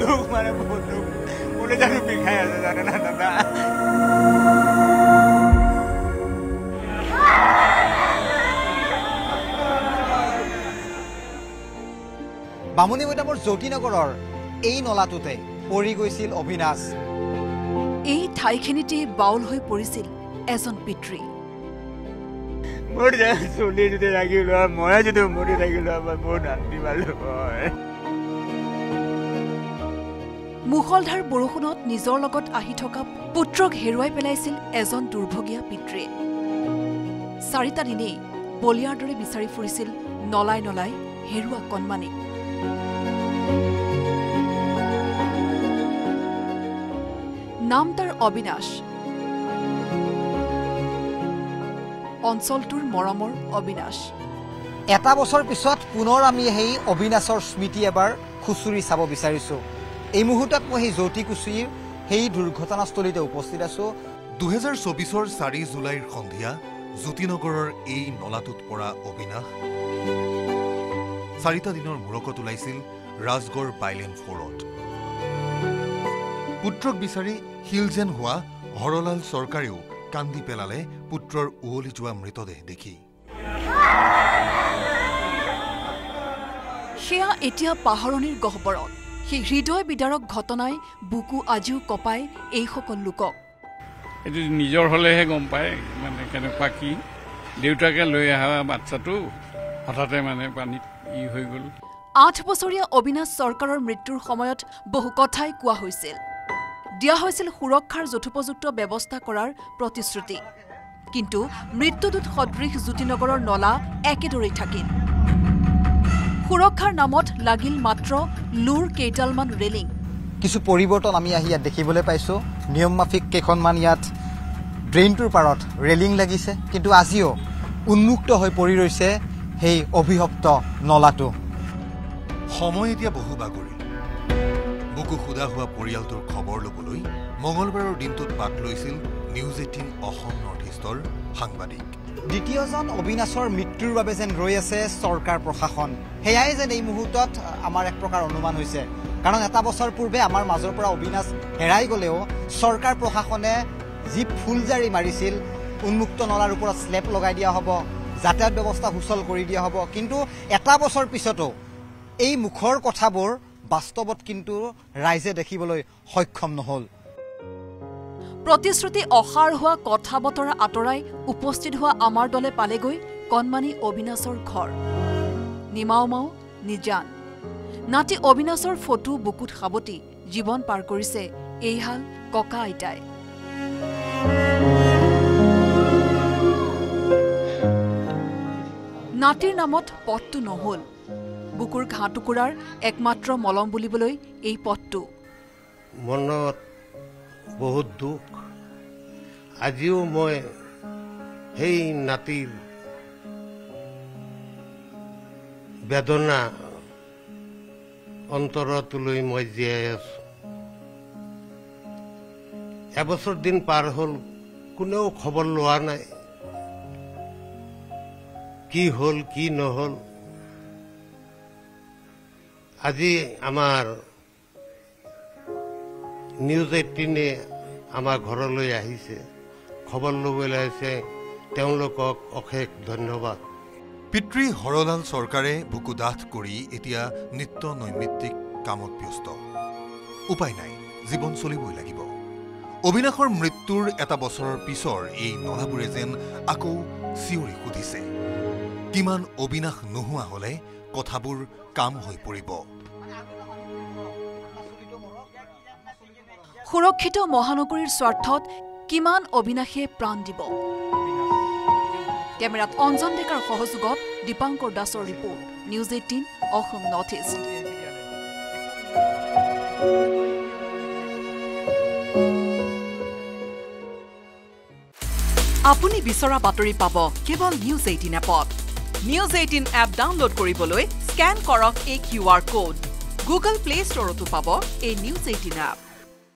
দুখ মানে বহুত দুখ মোৰে জানো বিষাই আছে জানে না দাদা বামুণী মৈদামৰ জ্যোতিনগৰৰ এই নলাটোতে পৰি গৈছিল অবিনাশ এই ঠাইখিনিতে বাউল হৈ পৰিছিল এজন পিতৃ মোৰ চলি যদি ৰাখিলো মই যদি মৰি থাকিলো আমাৰ বহুত শান্তি পালো হয় মুখলধাৰ বৰষুণত নিজৰ লগত আহি থকা পুত্ৰক হেৰুৱাই পেলাইছিল এজন দুৰ্ভগীয়া পিতৃয়ে 4টা দিনেই বলিয়াৰ দৰে বিচাৰি ফুৰিছিল নলাই নলাই হেৰুৱা কণমানি নাম তাৰ অবিনাশ অঞ্চলটোৰ মৰমৰ অবিনাশ এটা বছৰ পিছত পুনৰ আমি সেই অবিনাশৰ স্মৃতি এবাৰ খুচুৰি চাব বিচাৰিছো এই মুহূৰ্তত মই সেই জ্যোতি কুচুৰিৰ সেই দুৰ্ঘটনাস্থলীতে উপস্থিত আছো 2024 4 জুলাইৰ সন্ধিয়া জ্যোতিনগৰৰ এই নলাটোত পৰা অবিনাশ 4টা দিনৰ মূৰকত ওলাইছিল ৰাজগড় বাইলেন ফৰত পুত্ৰক বিচাৰি হিলজেন হোৱা হৰলাল চৰকাৰেও কান্দি পেলালে পুত্ৰৰ উৱলি যোৱা মৃতদেহ দেখি সেয়া এতিয়া পাহৰণিৰ গহ্বৰত সেই হৃদয় বিদাৰক ঘটনাই বুকু আজিও কপাই এই সকল লোকক এটো নিজৰ হলেহে গম পায় মানে কেনেকুৱা কি দেউতাকে লৈ আহা বাচ্চাটো হঠাতে মানে পানীত ই হৈ গ'ল 8 বছৰীয়া অবিনাশ চৰকাৰৰ মৃত্যুৰ সময়ত বহু কথাই কোৱা হৈছিল দিয়া হৈছিল সুৰক্ষাৰ যথোপযুক্ত ব্যৱস্থা কৰাৰ প্ৰতিশ্ৰুতি কিন্তু মৃত্যুদূত সদৃশ জ্যোতিনগৰৰ নলা একেদৰেই থাকিল সুৰক্ষাৰ নামত লাগিল মাত্ৰ লুৰ কেইটালমান ৰেলিং কিছু পৰিৱৰ্তন আমি আহি ইয়াত দেখিবলৈ পাইছো নিয়ম মাফিক কেইখনমান ইয়াত ড্ৰেইনটোৰ পাৰত ৰেলিং লাগিছে কিন্তু আজিও উন্মুক্ত হৈ পৰি ৰৈছে সেই অভিশপ্ত নলাটো সময় এতিয়া বহু বাগৰি বুকু খুদা হোৱা পৰিয়ালটোৰ খবৰ ল'বলৈ মঙলবাৰৰ দিনটোত বাট লৈছিল নিউজ 18 অসম নৰ্থ ইষ্টৰ সাংবাদিক দ্বিতীয়জন অবিনাশৰ মৃত্যুৰ বাবে যেন ৰৈ আছে চৰকাৰ প্ৰশাসন হেয়াই যেন এই মুহূৰ্তত আমাৰ এক প্ৰকাৰ অনুমান হৈছে কাৰণ এটা বছৰ পূৰ্বে আমাৰ মাজৰ পৰা অবিনাশ হেৰাই গ'লেও চৰকাৰ প্ৰশাসনে যি ফুলজাৰি মাৰিছিল উন্মুক্ত নলাৰ ওপৰত স্লেপ লগাই দিয়া হ'ব যাতায়াত ব্যৱস্থা সুচল কৰি দিয়া হ'ব কিন্তু এটা বছৰ পিছতো এই মুখৰ কথাবোৰ বাস্তৱত কিন্তু ৰাইজে দেখিবলৈ সক্ষম নহল প্ৰতিশ্ৰুতি অসাৰ হোৱা কথা বতৰা আঁতৰাই উপস্থিত হোৱা আমাৰ দলে পালেগৈ কণমানি অবিনাশৰ ঘৰ নিমাওমাও নিজান নাতি অবিনাশৰ ফটো বুকুত সাৱটি জীৱন পাৰ কৰিছে এইহাল ককা আইতাই নাতিৰ নামত পথটো নহল বুকুৰ ঘাঁ টুকুৰাৰ একমাত্ৰ মলম বুলিবলৈ এই পথটো মনত বহুত দুখ আজিও মই সেই নাতিৰ বেদনা অন্তৰতলৈ মই জীয়াই আছো এবছৰ দিন পাৰ হ'ল কোনেও খবৰ লোৱা নাই কি হ'ল কি নহল আজি আমাৰ নিউজ 18 আমাৰ ঘৰলৈ আহিছে খবৰ ল'বলৈ আহিছে তেওঁলোকক অশেষ ধন্যবাদ পিতৃ হৰলাল চৰকাৰে বুকু ডাঠ কৰি এতিয়া নিত্য নৈমিত্তিক কামত ব্যস্ত উপায় নাই জীৱন চলিবই লাগিব অবিনাশৰ মৃত্যুৰ এটা বছৰৰ পিছৰ এই নলাবোৰে যেন আকৌ চিঞৰি সুধিছে কিমান অবিনাশ নোহোৱা হলে কথাবোৰ কাম হৈ পৰিব সুৰক্ষিত মহানগৰীৰ স্বাৰ্থত কিমান অবিনাশে প্ৰাণ দিব কেমেৰাত অঞ্জন ডেকাৰ সহযোগত দীপাংকৰ দাসৰ report news 18 Assam north east আপুনি বিচৰা বাতৰি পাব কেৱল নিউজ 18 এপত নিউজ 18 এপ ডাউনলোড কৰিবলৈ স্ক্যান কৰক এই QR কোড গুগল প্লে ষ্টৰতো পাব এই নিউজ 18 এপ